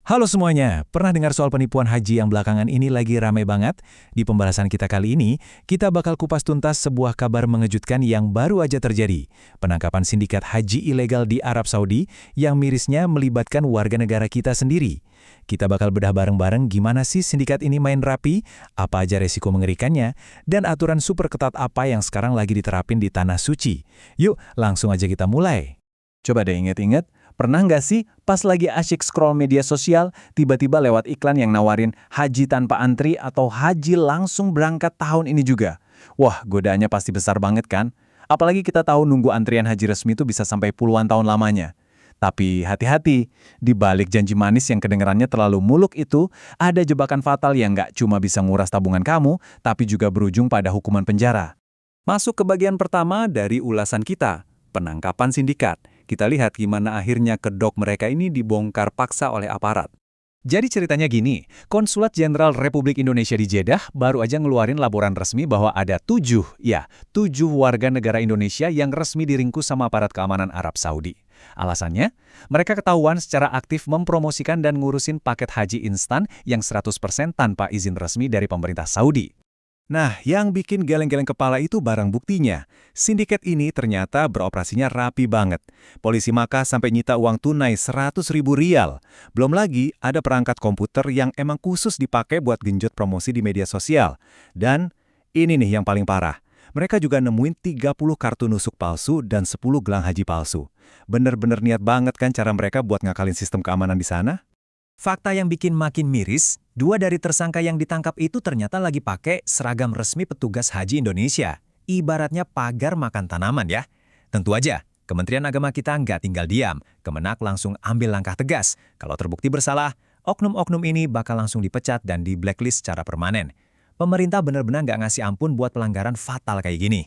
Halo semuanya, pernah dengar soal penipuan haji yang belakangan ini lagi ramai banget? Di pembahasan kita kali ini, kita bakal kupas tuntas sebuah kabar mengejutkan yang baru aja terjadi. Penangkapan sindikat haji ilegal di Arab Saudi yang mirisnya melibatkan warga negara kita sendiri. Kita bakal bedah bareng-bareng gimana sih sindikat ini main rapi, apa aja resiko mengerikannya, dan aturan super ketat apa yang sekarang lagi diterapin di Tanah Suci. Yuk, langsung aja kita mulai. Coba deh inget-inget, pernah nggak sih pas lagi asyik scroll media sosial, tiba-tiba lewat iklan yang nawarin haji tanpa antri atau haji langsung berangkat tahun ini juga? Wah, godaannya pasti besar banget kan? Apalagi kita tahu nunggu antrian haji resmi itu bisa sampai puluhan tahun lamanya. Tapi hati-hati, di balik janji manis yang kedengarannya terlalu muluk itu, ada jebakan fatal yang nggak cuma bisa nguras tabungan kamu, tapi juga berujung pada hukuman penjara. Masuk ke bagian pertama dari ulasan kita, penangkapan sindikat. Kita lihat gimana akhirnya kedok mereka ini dibongkar paksa oleh aparat. Jadi ceritanya gini, Konsulat Jenderal Republik Indonesia di Jeddah baru aja ngeluarin laporan resmi bahwa ada 7 warga negara Indonesia yang resmi diringkus sama aparat keamanan Arab Saudi. Alasannya, mereka ketahuan secara aktif mempromosikan dan ngurusin paket haji instan yang 100% tanpa izin resmi dari pemerintah Saudi. Nah, yang bikin geleng-geleng kepala itu barang buktinya. Sindiket ini ternyata beroperasinya rapi banget. Polisi Makkah sampai nyita uang tunai 100.000 rial. Belum lagi ada perangkat komputer yang emang khusus dipakai buat genjot promosi di media sosial. Dan ini nih yang paling parah. Mereka juga nemuin 30 kartu nusuk palsu dan 10 gelang haji palsu. Bener-bener niat banget kan cara mereka buat ngakalin sistem keamanan di sana? Fakta yang bikin makin miris, 2 dari tersangka yang ditangkap itu ternyata lagi pakai seragam resmi petugas haji Indonesia. Ibaratnya pagar makan tanaman ya. Tentu aja, Kementerian Agama kita nggak tinggal diam. Kemenak langsung ambil langkah tegas. Kalau terbukti bersalah, oknum-oknum ini bakal langsung dipecat dan di-blacklist secara permanen. Pemerintah benar-benar nggak ngasih ampun buat pelanggaran fatal kayak gini.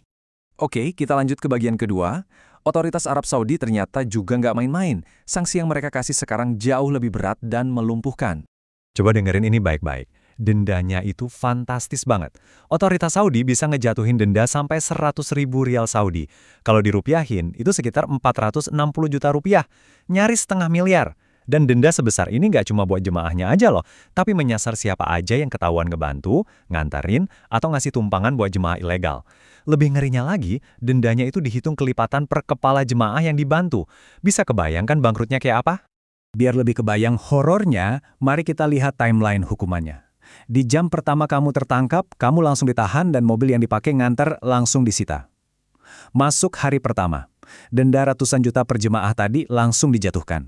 Oke, kita lanjut ke bagian kedua. Otoritas Arab Saudi ternyata juga nggak main-main. Sanksi yang mereka kasih sekarang jauh lebih berat dan melumpuhkan. Coba dengerin ini baik-baik. Dendanya itu fantastis banget. Otoritas Saudi bisa ngejatuhin denda sampai 100.000 rial Saudi. Kalau dirupiahin, itu sekitar 460 juta rupiah. Nyaris setengah miliar. Dan denda sebesar ini nggak cuma buat jemaahnya aja loh, tapi menyasar siapa aja yang ketahuan ngebantu, nganterin, atau ngasih tumpangan buat jemaah ilegal. Lebih ngerinya lagi, dendanya itu dihitung kelipatan per kepala jemaah yang dibantu. Bisa kebayangkan bangkrutnya kayak apa? Biar lebih kebayang horornya, mari kita lihat timeline hukumannya. Di jam pertama kamu tertangkap, kamu langsung ditahan dan mobil yang dipakai nganter langsung disita. Masuk hari pertama, denda ratusan juta per jemaah tadi langsung dijatuhkan.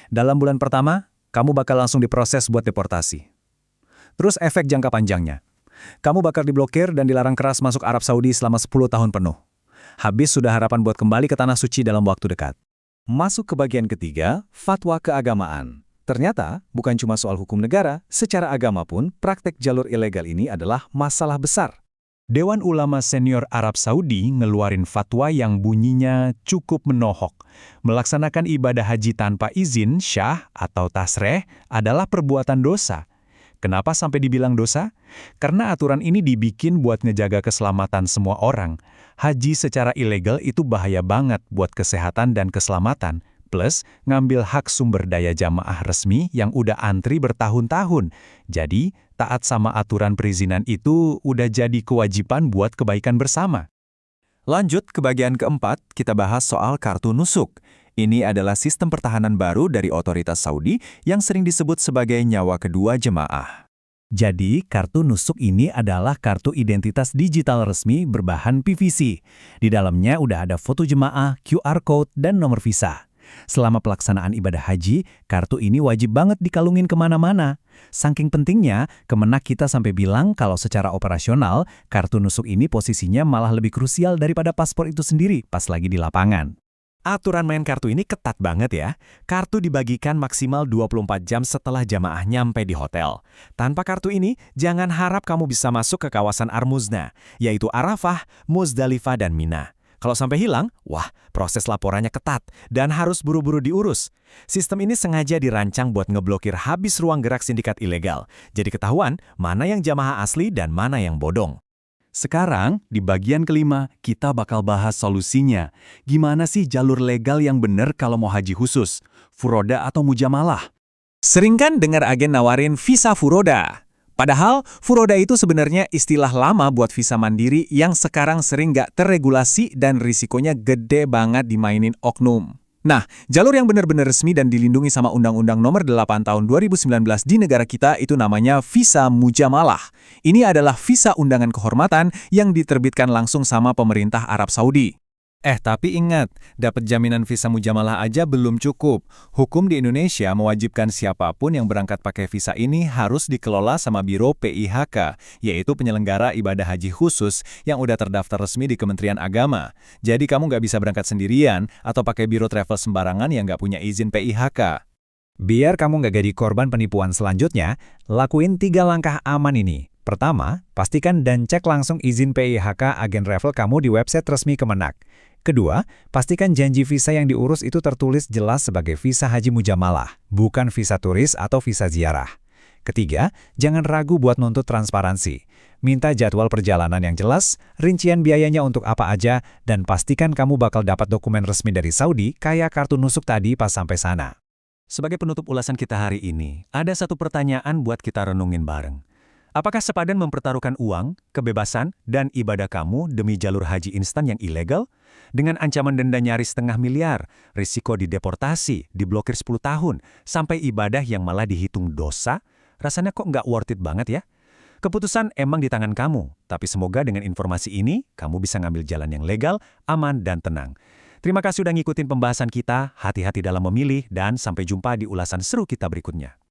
Dalam bulan pertama, kamu bakal langsung diproses buat deportasi. Terus efek jangka panjangnya. Kamu bakal diblokir dan dilarang keras masuk Arab Saudi selama 10 tahun penuh. Habis sudah harapan buat kembali ke Tanah Suci dalam waktu dekat. Masuk ke bagian ketiga, fatwa keagamaan. Ternyata, bukan cuma soal hukum negara, secara agama pun praktek jalur ilegal ini adalah masalah besar. Dewan Ulama Senior Arab Saudi ngeluarin fatwa yang bunyinya cukup menohok. Melaksanakan ibadah haji tanpa izin, syah atau tasreh adalah perbuatan dosa. Kenapa sampai dibilang dosa? Karena aturan ini dibikin buat ngejaga keselamatan semua orang. Haji secara ilegal itu bahaya banget buat kesehatan dan keselamatan. Plus, ngambil hak sumber daya jamaah resmi yang udah antri bertahun-tahun. Jadi, taat sama aturan perizinan itu udah jadi kewajiban buat kebaikan bersama. Lanjut ke bagian keempat, kita bahas soal kartu nusuk. Ini adalah sistem pertahanan baru dari otoritas Saudi yang sering disebut sebagai nyawa kedua jemaah. Jadi, kartu nusuk ini adalah kartu identitas digital resmi berbahan PVC. Di dalamnya udah ada foto jemaah, QR code, dan nomor visa. Selama pelaksanaan ibadah haji, kartu ini wajib banget dikalungin kemana-mana. Saking pentingnya, Kemenak kita sampai bilang kalau secara operasional, kartu nusuk ini posisinya malah lebih krusial daripada paspor itu sendiri pas lagi di lapangan. Aturan main kartu ini ketat banget ya. Kartu dibagikan maksimal 24 jam setelah jamaah nyampe di hotel. Tanpa kartu ini, jangan harap kamu bisa masuk ke kawasan Armuzna, yaitu Arafah, Muzdalifah, dan Mina. Kalau sampai hilang, wah, proses laporannya ketat dan harus buru-buru diurus. Sistem ini sengaja dirancang buat ngeblokir habis ruang gerak sindikat ilegal. Jadi ketahuan mana yang jamaah asli dan mana yang bodong. Sekarang, di bagian kelima, kita bakal bahas solusinya. Gimana sih jalur legal yang benar kalau mau haji khusus, furoda atau mujamalah? Sering kan dengar agen nawarin visa Furoda? Padahal, Furoda itu sebenarnya istilah lama buat visa mandiri yang sekarang sering nggak terregulasi dan risikonya gede banget dimainin oknum. Nah, jalur yang benar-benar resmi dan dilindungi sama Undang-Undang Nomor 8 Tahun 2019 di negara kita itu namanya visa mujamalah. Ini adalah visa undangan kehormatan yang diterbitkan langsung sama pemerintah Arab Saudi. Tapi ingat, dapat jaminan visa mujamalah aja belum cukup. Hukum di Indonesia mewajibkan siapapun yang berangkat pakai visa ini harus dikelola sama Biro PIHK, yaitu penyelenggara ibadah haji khusus yang udah terdaftar resmi di Kementerian Agama. Jadi kamu nggak bisa berangkat sendirian atau pakai biro travel sembarangan yang nggak punya izin PIHK. Biar kamu nggak jadi korban penipuan selanjutnya, lakuin 3 langkah aman ini. Pertama, pastikan dan cek langsung izin PIHK agen travel kamu di website resmi Kemenak. Kedua, pastikan janji visa yang diurus itu tertulis jelas sebagai visa haji mujamalah, bukan visa turis atau visa ziarah. Ketiga, jangan ragu buat nuntut transparansi. Minta jadwal perjalanan yang jelas, rincian biayanya untuk apa aja, dan pastikan kamu bakal dapat dokumen resmi dari Saudi kayak kartu nusuk tadi pas sampai sana. Sebagai penutup ulasan kita hari ini, ada satu pertanyaan buat kita renungin bareng. Apakah sepadan mempertaruhkan uang, kebebasan, dan ibadah kamu demi jalur haji instan yang ilegal? Dengan ancaman denda nyaris setengah miliar, risiko dideportasi, diblokir 10 tahun, sampai ibadah yang malah dihitung dosa? Rasanya kok nggak worth it banget ya? Keputusan emang di tangan kamu, tapi semoga dengan informasi ini, kamu bisa ngambil jalan yang legal, aman, dan tenang. Terima kasih sudah ngikutin pembahasan kita, hati-hati dalam memilih, dan sampai jumpa di ulasan seru kita berikutnya.